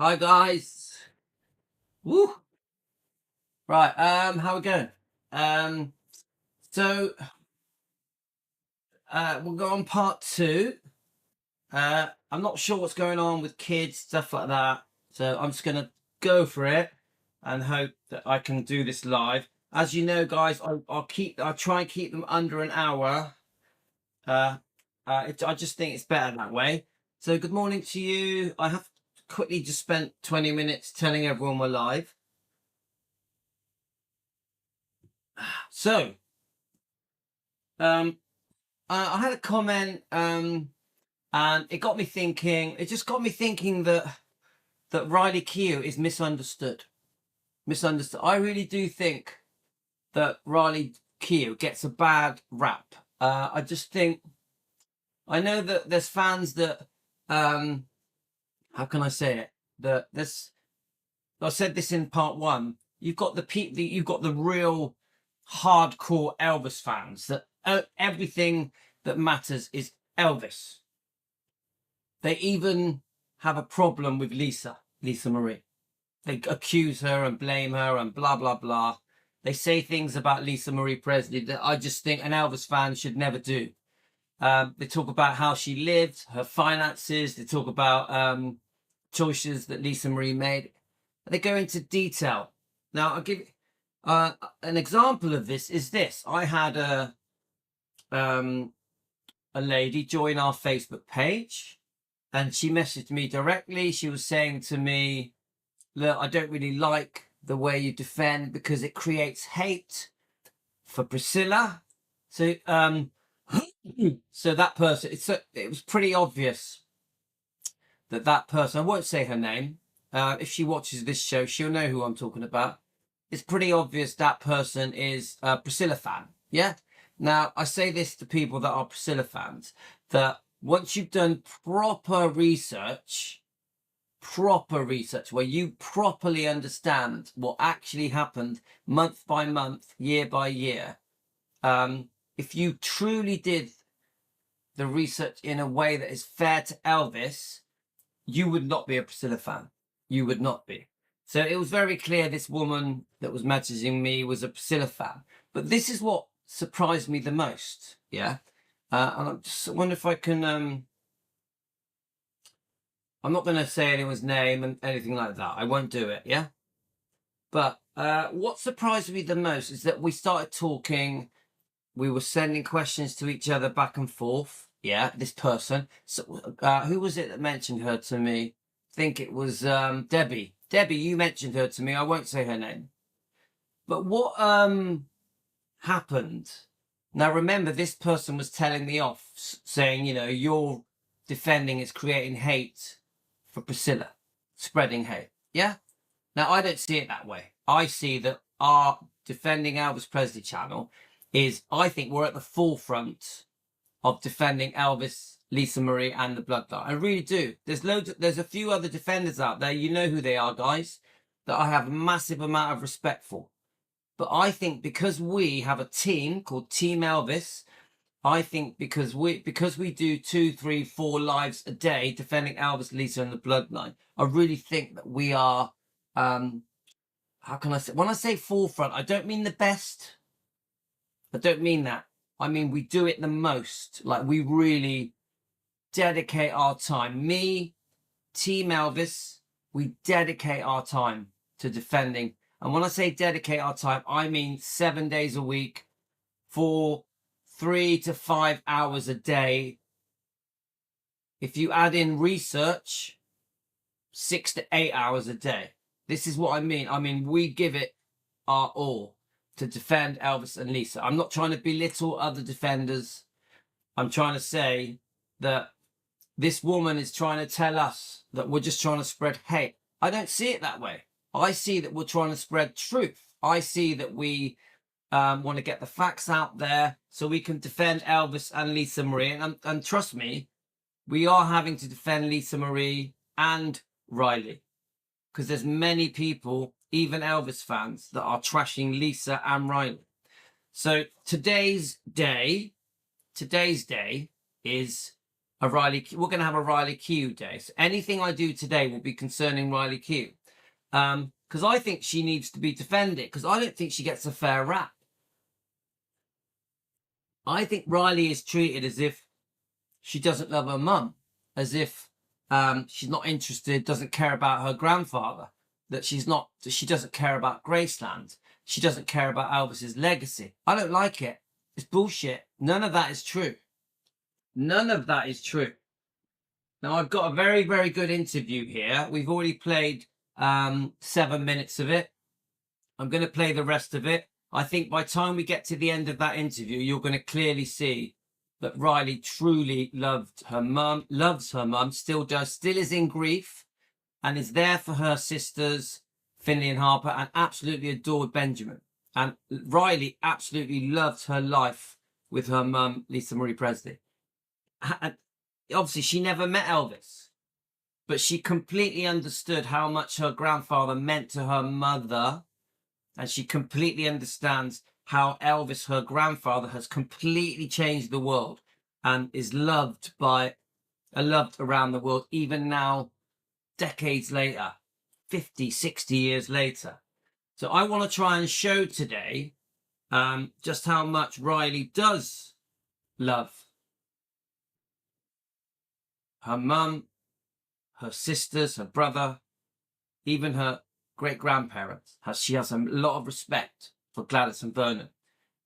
Hi guys. Woo. Right, how we going? Um so we'll go on part two. I'm not sure what's going on with kids, stuff like that. So I'm just gonna go for it and hope that I can do this live. As you know, guys, I'll try and keep them under an hour. Uh I just think it's better that way. So good morning to you. I have quickly just spent 20 minutes telling everyone we're live. So um I had a comment, and it got me thinking. It just got me thinking that Riley Keough is misunderstood. Misunderstood. I really do think that Riley Keough gets a bad rap. I just think I know that there's fans that how can I say it? That this I said this in part one. You've got you've got the real hardcore Elvis fans that everything that matters is Elvis. They even have a problem with Lisa Marie. They accuse her and blame her and blah, blah, blah. They say things about Lisa Marie Presley that I just think an Elvis fan should never do. They talk about how she lived, her finances. They talk about choices that Lisa Marie made. They go into detail. Now, I'll give an example of this is this. I had a lady join our Facebook page, and she messaged me directly. She was saying to me, look, I don't really like the way you defend because it creates hate for Priscilla. So so that person, it was pretty obvious that person, I won't say her name, if she watches this show she'll know who I'm talking about. It's pretty obvious that person is a Priscilla fan. Yeah. Now I say this to people that are Priscilla fans, that once you've done proper research where you properly understand what actually happened month by month, year by year, if you truly did the research in a way that is fair to Elvis, you would not be a Priscilla fan. You would not be. So it was very clear this woman that was messaging me was a Priscilla fan. But this is what surprised me the most. Yeah. And I just wonder if I can I'm not going to say anyone's name and anything like that. I won't do it, yeah? But what surprised me the most is that we started talking. We were sending questions to each other back and forth. Yeah, this person. So, who was it that mentioned her to me? I think it was Debbie. Debbie, you mentioned her to me. I won't say her name. But what happened? Now, remember, this person was telling me off, saying, you know, you're defending is creating hate for Priscilla, spreading hate. Yeah? Now, I don't see it that way. I see that our Defending Elvis Presley channel is, I think we're at the forefront of defending Elvis, Lisa Marie, and the bloodline. I really do. There's a few other defenders out there. You know who they are, guys, that I have a massive amount of respect for. But I think because we have a team called Team Elvis, I think because we do 2, 3, 4 lives a day defending Elvis, Lisa, and the bloodline, I really think that we are, how can I say, when I say forefront, I don't mean the best. I don't mean that. I mean, we do it the most. Like, we really dedicate our time. Me, Team Elvis, we dedicate our time to defending. And when I say dedicate our time, I mean 7 days a week for 3 to 5 hours a day. If you add in research, 6 to 8 hours a day. This is what I mean. I mean, we give it our all to defend Elvis and Lisa. I'm not trying to belittle other defenders. I'm trying to say that this woman is trying to tell us that we're just trying to spread hate. I don't see it that way. I see that we're trying to spread truth. I see that we want to get the facts out there so we can defend Elvis and Lisa Marie. And trust me, we are having to defend Lisa Marie and Riley, because there's many people, even Elvis fans, that are trashing Lisa and Riley. So today's day is we're going to have a Riley Keough day. So anything I do today will be concerning Riley Keough. Because I think she needs to be defended, because I don't think she gets a fair rap. I think Riley is treated as if she doesn't love her mum, as if she's not interested, doesn't care about her grandfather, that she doesn't care about Graceland, she doesn't care about Elvis's legacy. I don't like it. It's bullshit. None of that is true. None of that is true. Now, I've got a very, very good interview here. We've already played 7 minutes of it. I'm going to play the rest of it. I think by the time we get to the end of that interview, you're going to clearly see that Riley truly loved her mum, loves her mum, still does, still is in grief, and is there for her sisters, Finley and Harper, and absolutely adored Benjamin. And Riley absolutely loved her life with her mum, Lisa Marie Presley. And obviously, she never met Elvis, but she completely understood how much her grandfather meant to her mother, and she completely understands how Elvis, her grandfather, has completely changed the world and is loved around the world, even now, decades later, 50, 60 years later. So I want to try and show today just how much Riley does love her mum, her sisters, her brother, even her great-grandparents. She has a lot of respect for Gladys and Vernon,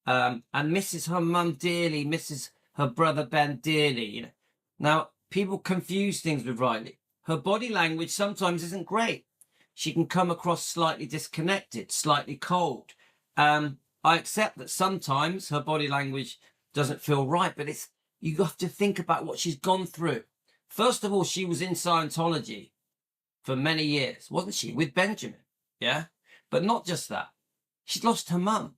and misses her mum dearly, misses her brother Ben dearly. You know, now people confuse things with Riley. Her body language sometimes isn't great. She can come across slightly disconnected, slightly cold. I accept that sometimes her body language doesn't feel right, but you have to think about what she's gone through. First of all, she was in Scientology for many years, wasn't she, with Benjamin? Yeah, but not just that. She's lost her mum.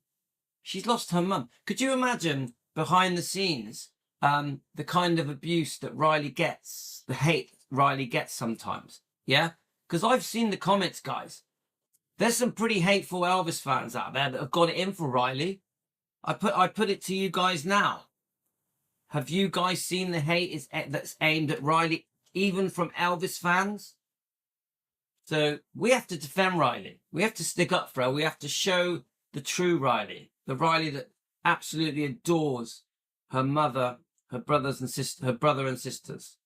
She's lost her mum. Could you imagine behind the scenes the kind of abuse that Riley gets, the hate Riley gets sometimes? Yeah, because I've seen the comments, guys. There's some pretty hateful Elvis fans out there that have got it in for Riley. I put it to you guys now. Have you guys seen the hate that's aimed at Riley, even from Elvis fans? So we have to defend Riley. We have to stick up for her. We have to show the true Riley, the Riley that absolutely adores her mother, her brothers and sisters, her brother and sisters.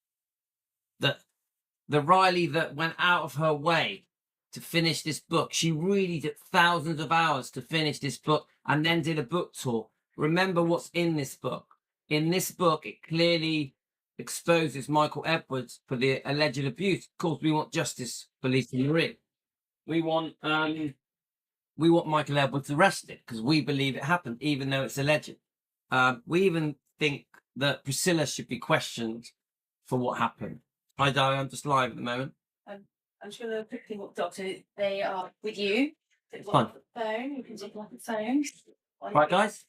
The Riley that went out of her way to finish this book. She really did thousands of hours to finish this book and then did a book tour. Remember what's in this book. In this book, it clearly exposes Michael Edwards for the alleged abuse. Of course, we want justice for Lisa Marie. We want Michael Edwards arrested because we believe it happened, even though it's alleged. We even think that Priscilla should be questioned for what happened. Hi, Di, I'm just live at the moment. I'm just going to quickly walk the doctor. They are with you. Fine. The phone. You can take off the phone. Right, guys.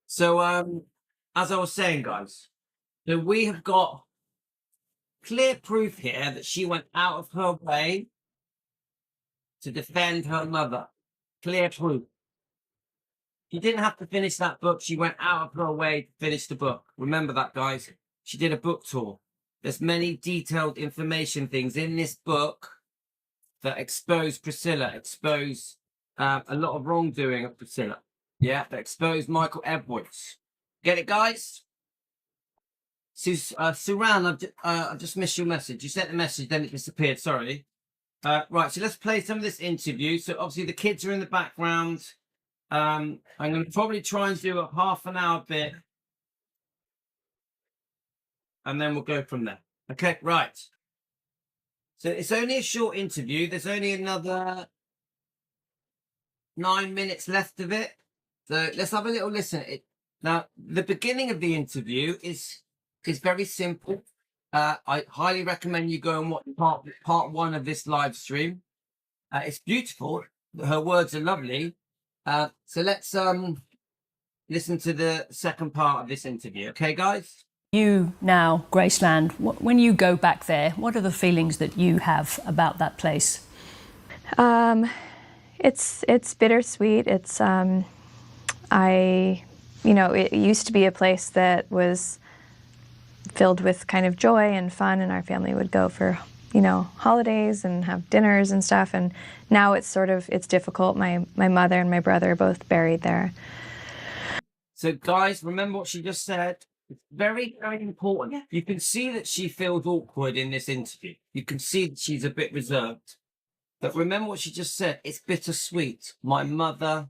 So, as I was saying, guys, so we have got clear proof here that she went out of her way to defend her mother. Clear proof. She didn't have to finish that book. She went out of her way to finish the book. Remember that, guys. She did a book tour. There's many detailed information things in this book that expose Priscilla, expose a lot of wrongdoing of Priscilla. Yeah, that expose Michael Edwards. Get it, guys? Suran, I've just missed your message. You sent the message, then it disappeared. Sorry. Right, so let's play some of this interview. So obviously the kids are in the background. I'm going to probably try and do a half an hour bit. And then we'll go from there. Okay, right. So it's only a short interview. There's only another 9 minutes left of it. So let's have a little listen. Now, the beginning of the interview is very simple. I highly recommend you go and watch part one of this live stream. It's beautiful. Her words are lovely. So let's listen to the second part of this interview. Okay, guys? You now, Graceland, when you go back there, what are the feelings that you have about that place? It's bittersweet. It's it used to be a place that was filled with kind of joy and fun, and our family would go for, you know, holidays and have dinners and stuff. And now it's it's difficult. My mother and my brother are both buried there. So, guys, remember what she just said. It's very, very important. You can see that she feels awkward in this interview. You can see that she's a bit reserved. But remember what she just said. It's bittersweet. My mother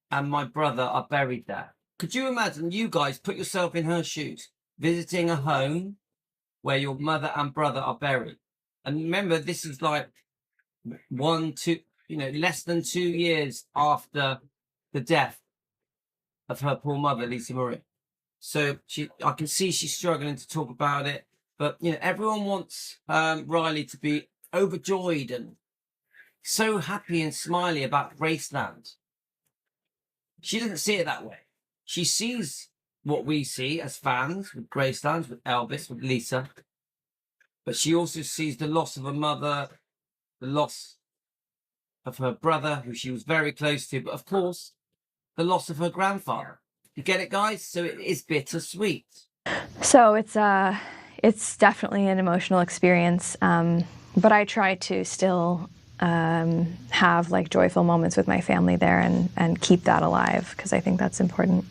and my brother are buried there. Could you imagine, you guys, put yourself in her shoes, visiting a home where your mother and brother are buried? And remember, this is like 1, 2, less than 2 years after the death of her poor mother, Lisa Marie. So I can see she's struggling to talk about it. But, everyone wants Riley to be overjoyed and so happy and smiley about Graceland. She doesn't see it that way. She sees what we see as fans with Graceland, with Elvis, with Lisa. But she also sees the loss of her mother, the loss of her brother, who she was very close to, but of course, the loss of her grandfather. You get it, guys? So it is bittersweet. So it's definitely an emotional experience, but I try to still have like joyful moments with my family there and keep that alive, because I think that's important.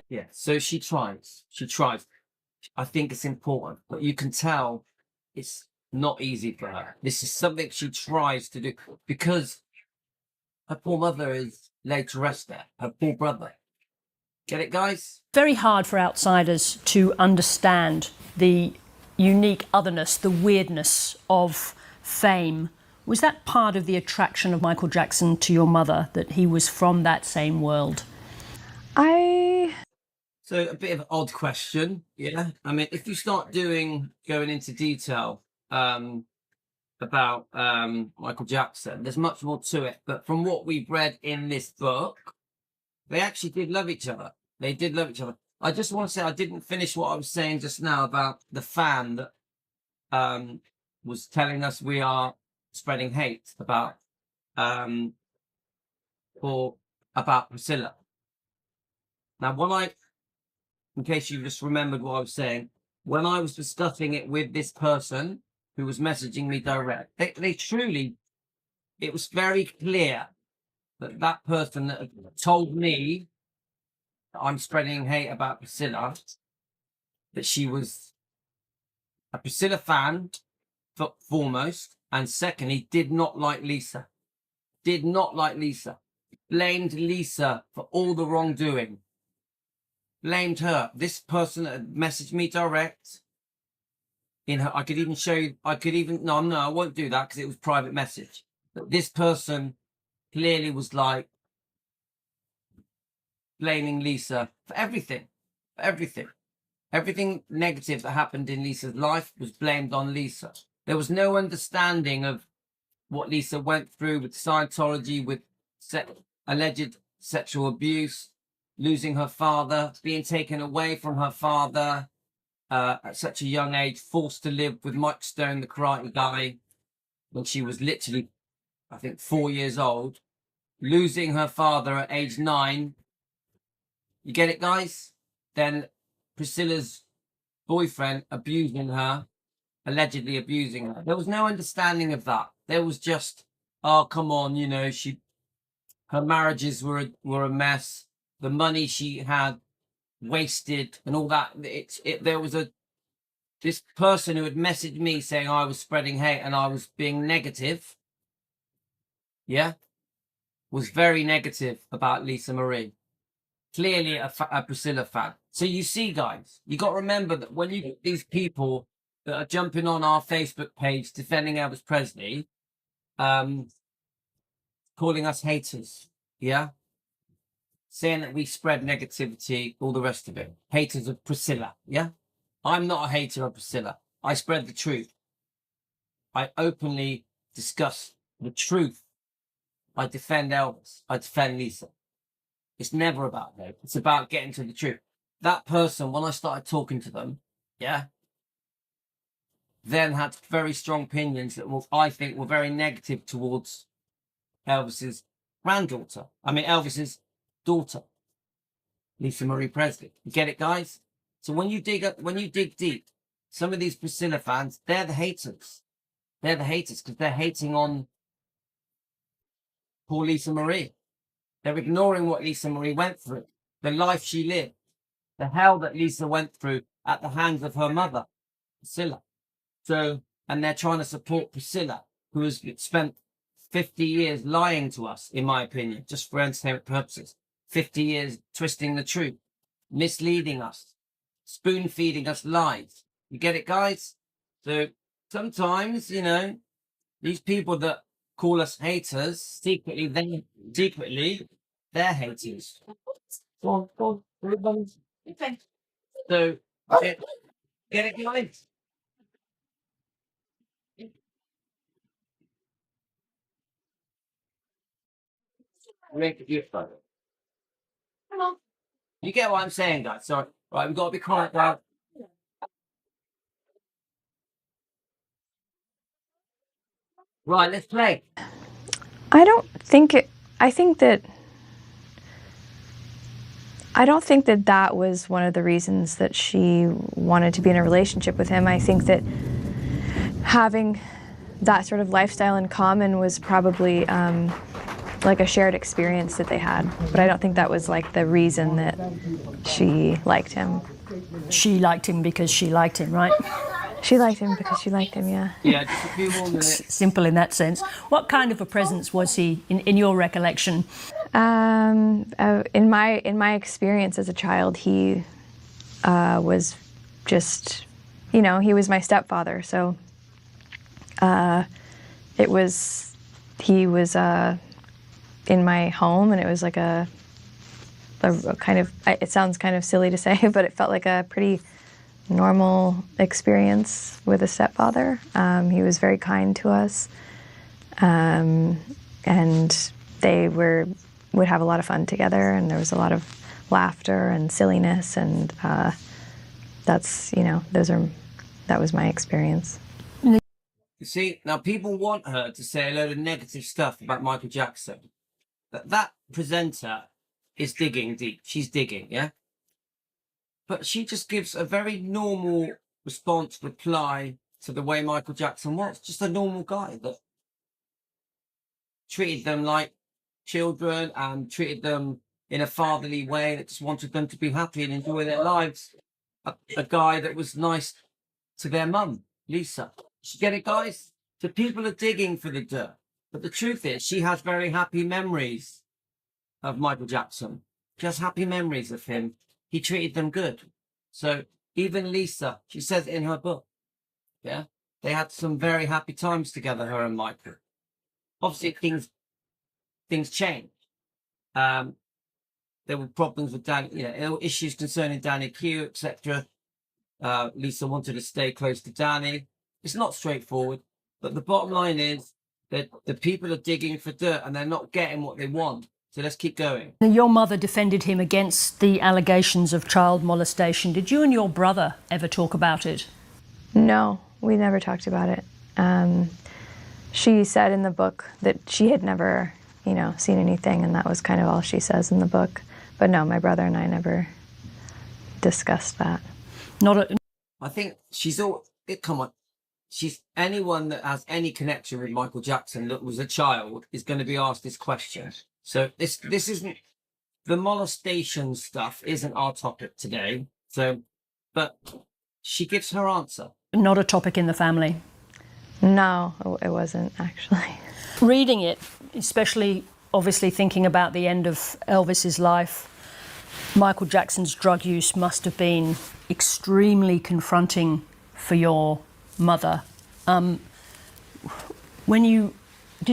Yeah, so she tries. She tries. I think it's important, but you can tell it's not easy for her. This is something she tries to do because her poor mother is laid to rest there. Her poor brother. Get it, guys? Very hard for outsiders to understand the unique otherness, the weirdness of fame. Was that part of the attraction of Michael Jackson to your mother, that he was from that same world? So a bit of an odd question, yeah. I mean, if you start going into detail about Michael Jackson, there's much more to it. But from what we've read in this book, they actually did love each other. They did love each other. I just want to say I didn't finish what I was saying just now about the fan that was telling us we are spreading hate about Priscilla. Now, in case you just remembered what I was saying, when I was discussing it with this person who was messaging me direct, they truly, it was very clear that person that had told me that I'm spreading hate about Priscilla, that she was a Priscilla fan, foremost, and secondly, did not like Lisa. Did not like Lisa. Blamed Lisa for all the wrongdoing. Blamed her. This person that had messaged me direct, I could even show you, no, I won't do that because it was private message. But this person clearly was like blaming Lisa for everything. For everything. Everything negative that happened in Lisa's life was blamed on Lisa. There was no understanding of what Lisa went through with Scientology, with alleged sexual abuse, losing her father, being taken away from her father at such a young age, forced to live with Mike Stone, the karate guy, when she was literally, I think, 4 years old, losing her father at age 9. You get it, guys? Then Priscilla's boyfriend abusing her, allegedly abusing her. There was no understanding of that. There was just, oh, come on, her marriages were a mess. The money she had wasted and all that. There was this person who had messaged me saying I was spreading hate and I was being negative. Yeah, was very negative about Lisa Marie. Clearly a Priscilla fan. So you see, guys, you got to remember that when you get these people that are jumping on our Facebook page defending Elvis Presley, calling us haters, yeah, saying that we spread negativity, all the rest of it. Haters of Priscilla, yeah? I'm not a hater of Priscilla. I spread the truth. I openly discuss the truth. I defend Elvis. I defend Lisa. It's never about hate. It's about getting to the truth. That person, when I started talking to them, yeah, then had very strong opinions that I think were very negative towards Elvis's Elvis's daughter, Lisa Marie Presley. You get it, guys? So when you dig deep, some of these Priscilla fans, they're the haters. They're the haters because they're hating on poor Lisa Marie. They're ignoring what Lisa Marie went through, the life she lived, the hell that Lisa went through at the hands of her mother, Priscilla. So, and they're trying to support Priscilla, who has spent 50 years lying to us, in my opinion, just for entertainment purposes. 50 years twisting the truth, misleading us, spoon feeding us lies. You get it, guys? So sometimes, these people that call us haters, secretly, they're haters. Go on, everybody. Okay. So, get it, guys? Make it your fun. Come on. You get what I'm saying, guys? Sorry. Right, we've got to be quiet now. Right, let's play. I don't think it. I don't think that that was one of the reasons that she wanted to be in a relationship with him. I think that having that sort of lifestyle in common was probably like a shared experience that they had. But I don't think that was like the reason that she liked him. She liked him because she liked him, right? She liked him because she liked him, yeah. Yeah, just a few more minutes. Simple in that sense. What kind of a presence was he in your recollection? In my experience as a child, he was just, he was my stepfather. So he was in my home, and it was like a kind of, it sounds kind of silly to say, but it felt like a pretty normal experience with a stepfather. He was very kind to us, and they would have a lot of fun together, and there was a lot of laughter and silliness, and that was my experience. You see, now people want her to say a load of negative stuff about Michael Jackson. That presenter is digging deep. She's digging, yeah? But she just gives a very normal reply to the way Michael Jackson was. Just a normal guy that treated them like children and treated them in a fatherly way, that just wanted them to be happy and enjoy their lives. A guy that was nice to their mum, Lisa. You get it, guys? So people are digging for the dirt. But the truth is, she has very happy memories of Michael Jackson. She has happy memories of him. He treated them good. So even Lisa, she says it in her book, yeah? They had some very happy times together, her and Michael. Obviously, things changed. There were problems with Danny, there were issues concerning Danny Keough, etc. Lisa wanted to stay close to Danny. It's not straightforward, but the bottom line is that the people are digging for dirt and they're not getting what they want. So let's keep going. Your mother defended him against the allegations of child molestation. Did you and your brother ever talk about it? No, we never talked about it. She said in the book that she had never, seen anything, and that was kind of all she says in the book. But no, my brother and I never discussed that. I think she's anyone that has any connection with Michael Jackson that was a child is going to be asked this question. So this isn't, the molestation stuff isn't our topic today. So, but she gives her answer. Not a topic in the family? No, it wasn't actually. Reading it, especially obviously thinking about the end of Elvis's life, Michael Jackson's drug use must have been extremely confronting for your mother. Did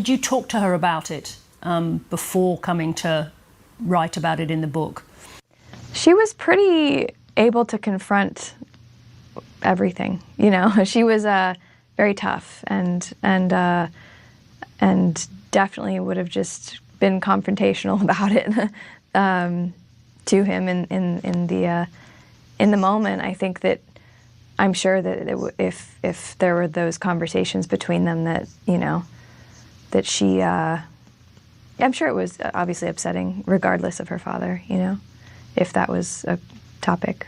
you talk to her about it before coming to write about it in the book? She was pretty able to confront everything. She was very tough and definitely would have just been confrontational about it to him in the moment. I think that I'm sure that if there were those conversations between them, that she, I'm sure it was obviously upsetting, regardless of her father, if that was a topic.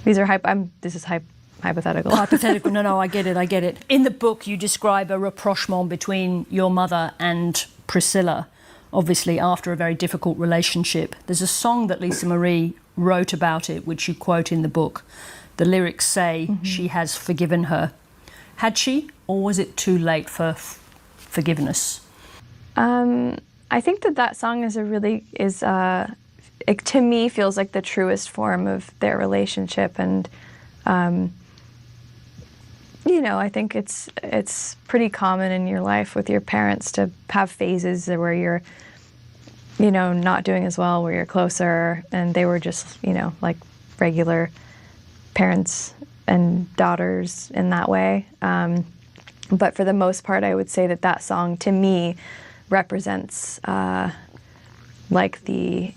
These are hypothetical. Hypothetical. No, I get it. In the book, you describe a rapprochement between your mother and Priscilla, obviously after a very difficult relationship. There's a song that Lisa Marie wrote about it, which you quote in the book. The lyrics say she has forgiven her. Had she, or was it too late for forgiveness? I think that song is it, to me, feels like the truest form of their relationship, and I think it's pretty common in your life with your parents to have phases where you're, not doing as well, where you're closer, and they were just, like regular parents and daughters in that way. But for the most part, I would say that song, to me, represents like the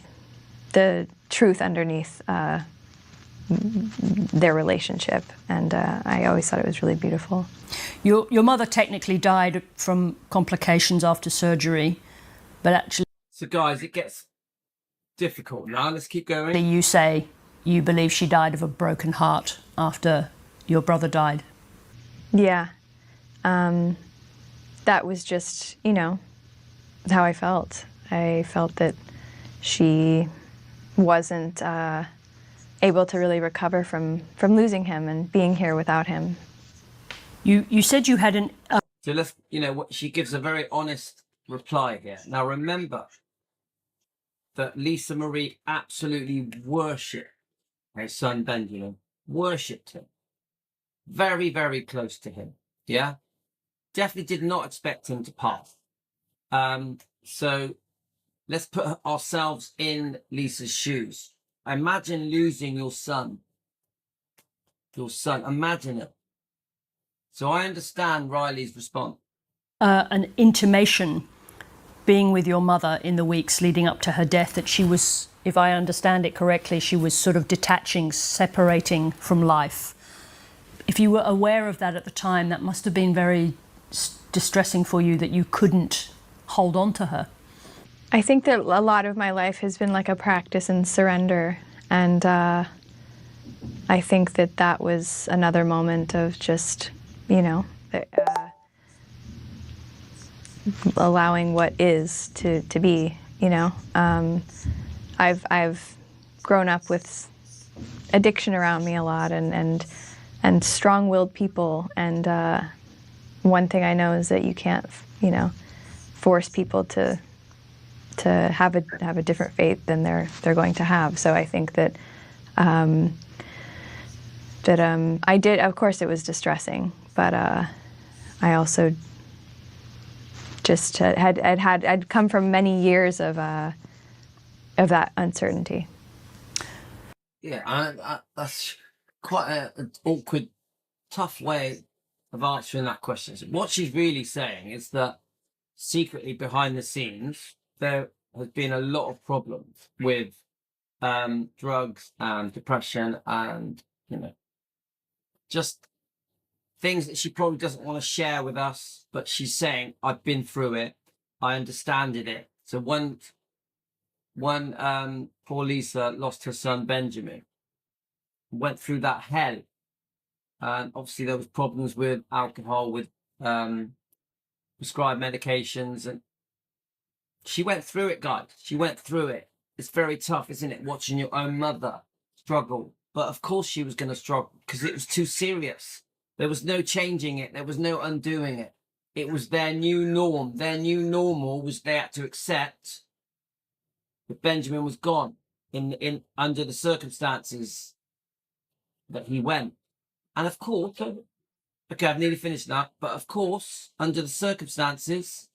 truth underneath their relationship, and I always thought it was really beautiful. Your mother technically died from complications after surgery, but actually... So guys, it gets difficult now. Let's keep going. You say you believe she died of a broken heart after your brother died. Yeah. That was just, how I felt. I felt that she wasn't able to really recover from losing him and being here without him. You said you had an... So let's, she gives a very honest reply here. Now remember that Lisa Marie absolutely worshipped her son Benjamin, worshipped him. Very, very close to him. Yeah? Definitely did not expect him to pass. So let's put ourselves in Lisa's shoes. Imagine losing your son. Imagine it. So I understand Riley's response. An intimation being with your mother in the weeks leading up to her death, that she was, if I understand it correctly, she was sort of detaching, separating from life. If you were aware of that at the time, that must have been very distressing for you, that you couldn't hold on to her. I think that a lot of my life has been like a practice in surrender, and I think that was another moment of just, allowing what is to be. I've grown up with addiction around me a lot, and strong-willed people, and one thing I know is that you can't, force people to have a different faith than they're going to have. So I think that I did. Of course, it was distressing, but I also just I'd come from many years of that uncertainty. Yeah, that's quite an awkward, tough way of answering that question. So what she's really saying is that secretly behind the scenes, there has been a lot of problems with drugs and depression and, just things that she probably doesn't want to share with us, but she's saying, I've been through it. I understood it. So when poor Lisa lost her son, Benjamin, went through that hell. And obviously there was problems with alcohol, with prescribed medications, and she went through it, guys. She went through it. It's very tough, isn't it, watching your own mother struggle? But of course she was going to struggle because it was too serious. There was no changing it. There was no undoing it. It was their new norm. Their new normal was they had to accept that Benjamin was gone in under the circumstances that he went. And of course, okay, I've nearly finished that. But of course, under the circumstances,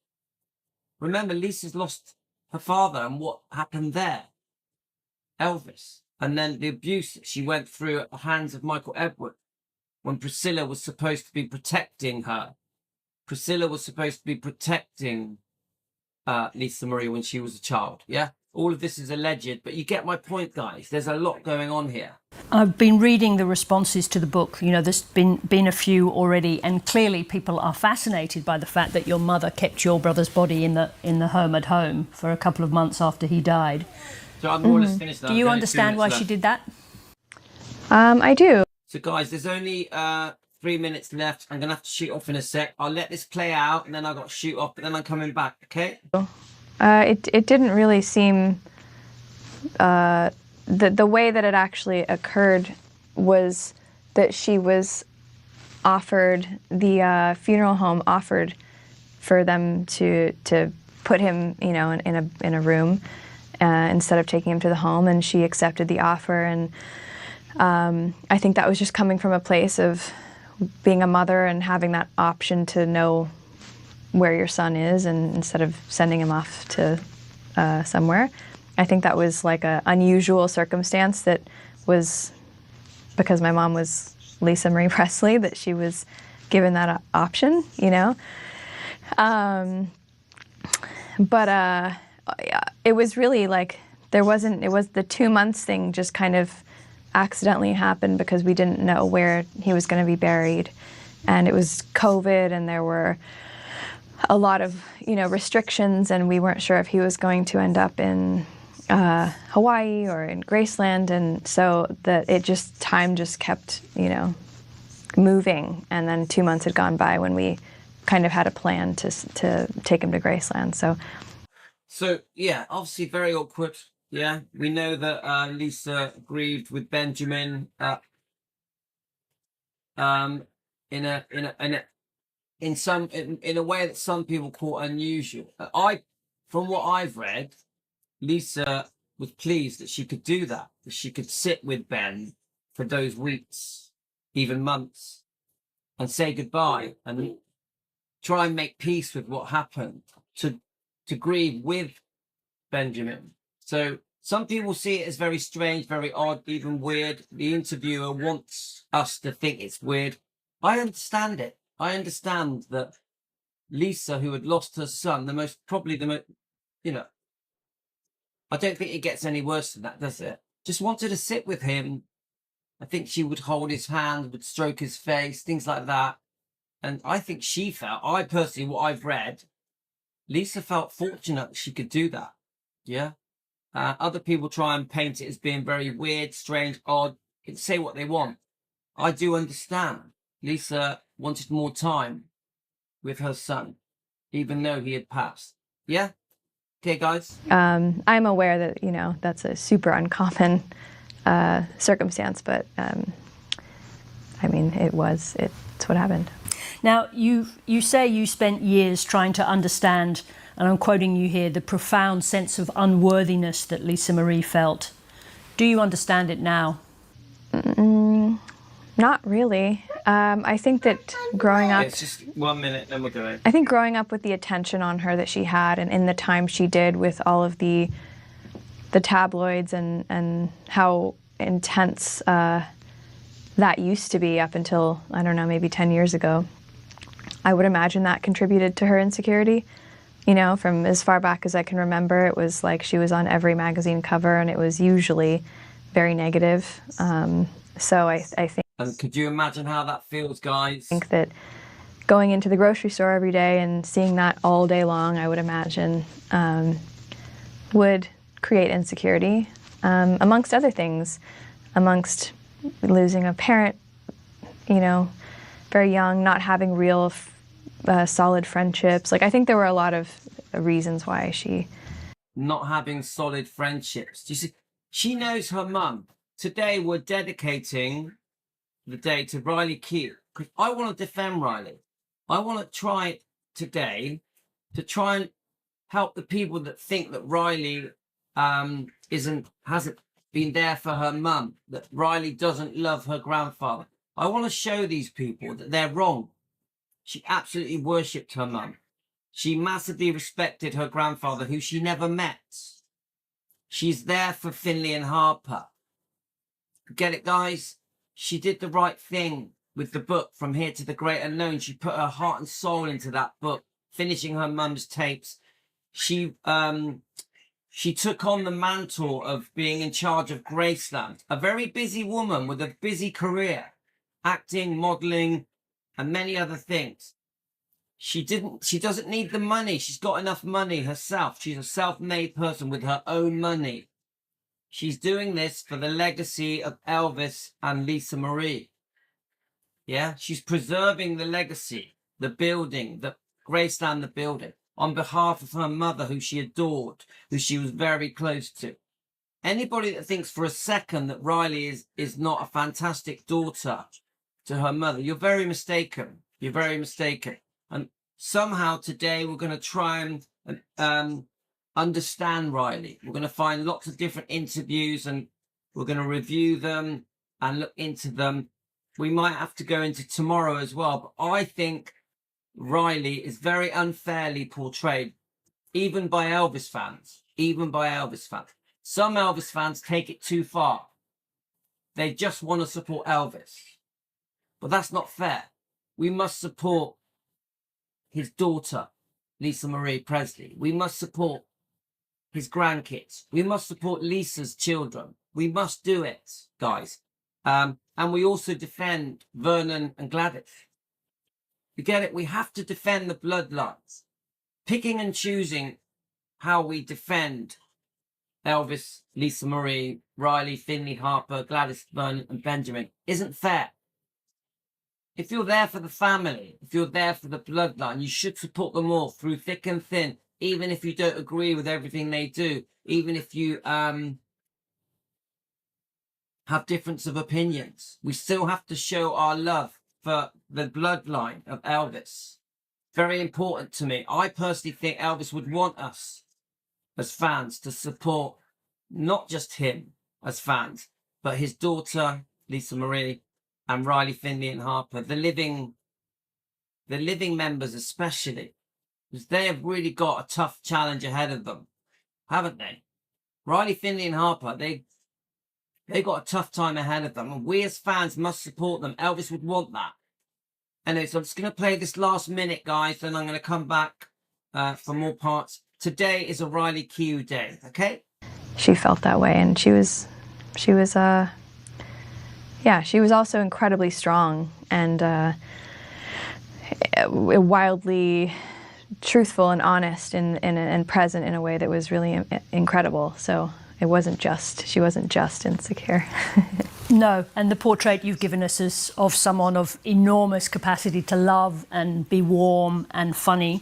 remember, Lisa's lost her father, and what happened there? Elvis. And then the abuse that she went through at the hands of Michael Edward when Priscilla was supposed to be protecting her. Priscilla was supposed to be protecting Lisa Marie when she was a child, yeah? All of this is alleged, but you get my point, guys. There's a lot going on here. I've been reading the responses to the book. There's been a few already, and clearly people are fascinated by the fact that your mother kept your brother's body in the home at home for a couple of months after he died. So I'm more or less finished now. Do you understand why she did that? I do. So guys, there's only 3 minutes left. I'm gonna have to shoot off in a sec. I'll let this play out and then I've got to shoot off, but then I'm coming back, okay? It didn't really seem the way that it actually occurred was that she was offered, the funeral home offered for them to put him, you know, in a room instead of taking him to the home, and she accepted the offer. And I think that was just coming from a place of being a mother and having that option to know where your son is, and instead of sending him off to somewhere. I think that was like an unusual circumstance that was because my mom was Lisa Marie Presley, that she was given that option, you know. But it was really like it was the 2 months thing just kind of accidentally happened because we didn't know where he was going to be buried, and it was COVID, and there were a lot of, you know, restrictions, and we weren't sure if he was going to end up in Hawaii or in Graceland, and so time just kept, you know, moving, and then 2 months had gone by when we kind of had a plan to take him to Graceland. So yeah, obviously very awkward. Yeah, we know that Lisa grieved with Benjamin in a way that some people call unusual. From what I've read, Lisa was pleased that she could do that she could sit with Ben for those weeks, even months, and say goodbye and try and make peace with what happened, to grieve with Benjamin. So some people see it as very strange, very odd, even weird. The interviewer wants us to think it's weird. I understand it. I understand that Lisa, who had lost her son, you know, I don't think it gets any worse than that, does it? Just wanted to sit with him. I think she would hold his hand, would stroke his face, things like that. And I think I personally, what I've read, Lisa felt fortunate that she could do that. Yeah. Other people try and paint it as being very weird, strange, odd. They can say what they want. I do understand. Lisa wanted more time with her son, even though he had passed. Yeah? Okay, guys? I'm aware that, you know, that's a super uncommon circumstance, but I mean, it's what happened. Now, you say you spent years trying to understand, and I'm quoting you here, the profound sense of unworthiness that Lisa Marie felt. Do you understand it now? Not really. I think that growing up... It's just 1 minute, then we'll do it. I think growing up with the attention on her that she had, and in the time she did with all of the tabloids and how intense that used to be up until, I don't know, maybe 10 years ago, I would imagine that contributed to her insecurity. You know, from as far back as I can remember, it was like she was on every magazine cover, and it was usually very negative. So I think... And could you imagine how that feels, guys? I think that going into the grocery store every day and seeing that all day long, I would imagine, would create insecurity, amongst other things, amongst losing a parent, you know, very young, not having real solid friendships. Like, I think there were a lot of reasons why she... Not having solid friendships. Do you see? She knows her mum. Today we're dedicating the day to Riley Keough, because I want to defend Riley. I want to try today to try and help the people that think that Riley hasn't been there for her mum, that Riley doesn't love her grandfather. I want to show these people that they're wrong. She absolutely worshipped her mum. She massively respected her grandfather, who she never met. She's there for Finlay and Harper. Get it, guys? She did the right thing with the book, From Here to the Great Unknown. She put her heart and soul into that book, finishing her mum's tapes. She took on the mantle of being in charge of Graceland, a very busy woman with a busy career, acting, modeling, and many other things. She doesn't need the money. She's got enough money herself. She's a self-made person with her own money. She's doing this for the legacy of Elvis and Lisa Marie. Yeah, she's preserving the legacy, the building, the Graceland, the building, on behalf of her mother, who she adored, who she was very close to. Anybody that thinks for a second that Riley is not a fantastic daughter to her mother, you're very mistaken. You're very mistaken. And somehow today we're going to try and understand Riley. We're going to find lots of different interviews and we're going to review them and look into them. We might have to go into tomorrow as well, but I think Riley is very unfairly portrayed, even by Elvis fans, Some Elvis fans take it too far. They just want to support Elvis. But that's not fair. We must support his daughter, Lisa Marie Presley. We must support his grandkids. We must support Lisa's children. We must do it, guys. And we also defend Vernon and Gladys. You get it? We have to defend the bloodlines. Picking and choosing how we defend Elvis, Lisa Marie, Riley, Finley, Harper, Gladys, Vernon and Benjamin isn't fair. If you're there for the family, if you're there for the bloodline, you should support them all through thick and thin, even if you don't agree with everything they do, even if you have difference of opinions. We still have to show our love for the bloodline of Elvis. Very important to me. I personally think Elvis would want us as fans to support not just him as fans, but his daughter, Lisa Marie, and Riley, Finley and Harper, the living members especially, because they have really got a tough challenge ahead of them, haven't they? Riley, Finley and Harper, they got a tough time ahead of them, and we as fans must support them. Elvis would want that. Anyway, so I'm just going to play this last minute, guys, and I'm going to come back for more parts. Today is a Riley Keough day, okay? She felt that way, and she was also incredibly strong and wildly truthful and honest and present in a way that was really incredible. So she wasn't just insecure. No, and the portrait you've given us is of someone of enormous capacity to love and be warm and funny.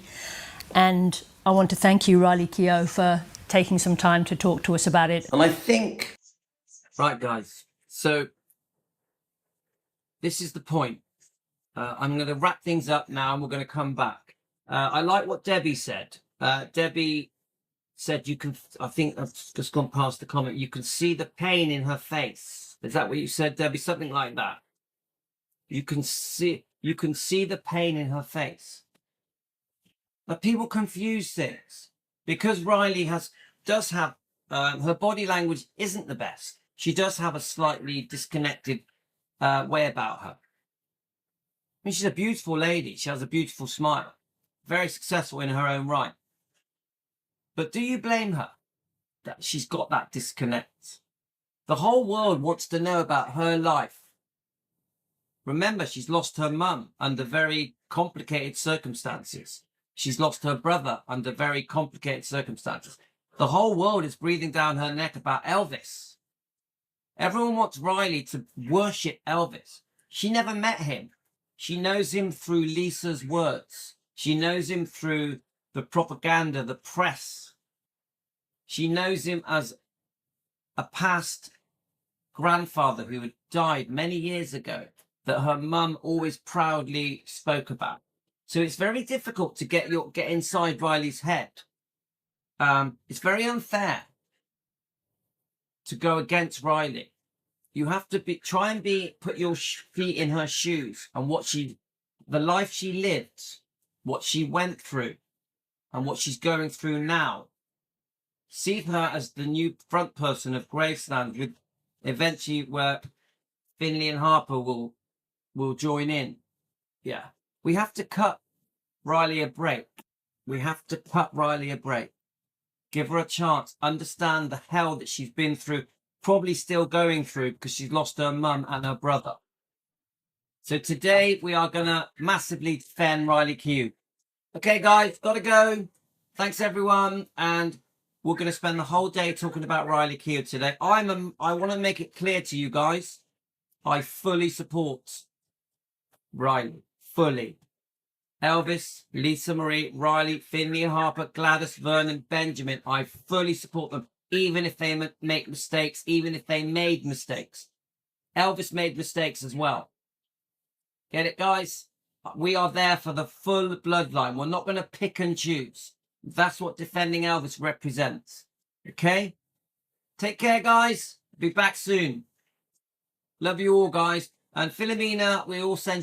And I want to thank you, Riley Keough, for taking some time to talk to us about it. And I think, right, guys, so this is the point. I'm going to wrap things up now and we're going to come back. I like what Debbie said. Debbie said you can, I think I've just gone past the comment, you can see the pain in her face. Is that what you said, Debbie? Something like that. You can see the pain in her face. But people confuse things. Because Riley does have, her body language isn't the best. She does have a slightly disconnected way about her. I mean, she's a beautiful lady. She has a beautiful smile. Very successful in her own right. But do you blame her that she's got that disconnect? The whole world wants to know about her life. Remember, she's lost her mum under very complicated circumstances. She's lost her brother under very complicated circumstances. The whole world is breathing down her neck about Elvis. Everyone wants Riley to worship Elvis. She never met him. She knows him through Lisa's words. She knows him through the propaganda, the press. She knows him as a past grandfather who had died many years ago that her mum always proudly spoke about. So it's very difficult to get inside Riley's head. It's very unfair to go against Riley. You have to put your feet in her shoes and the life she lived, what she went through, and what she's going through now. See her as the new front person of Graceland, with eventually where Finley and Harper will join in. Yeah, we have to cut Riley a break. We have to cut Riley a break. Give her a chance. Understand the hell that she's been through. Probably still going through because she's lost her mum and her brother. So today we are going to massively defend Riley Keough. Okay, guys, got to go. Thanks, everyone. And We're going to spend the whole day talking about Riley Keough today. I want to make it clear to you guys, I fully support Riley. Fully. Elvis, Lisa Marie, Riley, Finley Harper, Gladys, Vernon, Benjamin. I fully support them, even if they make mistakes, even if they made mistakes. Elvis made mistakes as well. Get it, guys? We are there for the full bloodline. We're not going to pick and choose. That's what defending Elvis represents. Okay? Take care, guys. Be back soon. Love you all, guys. And Philomena, we all send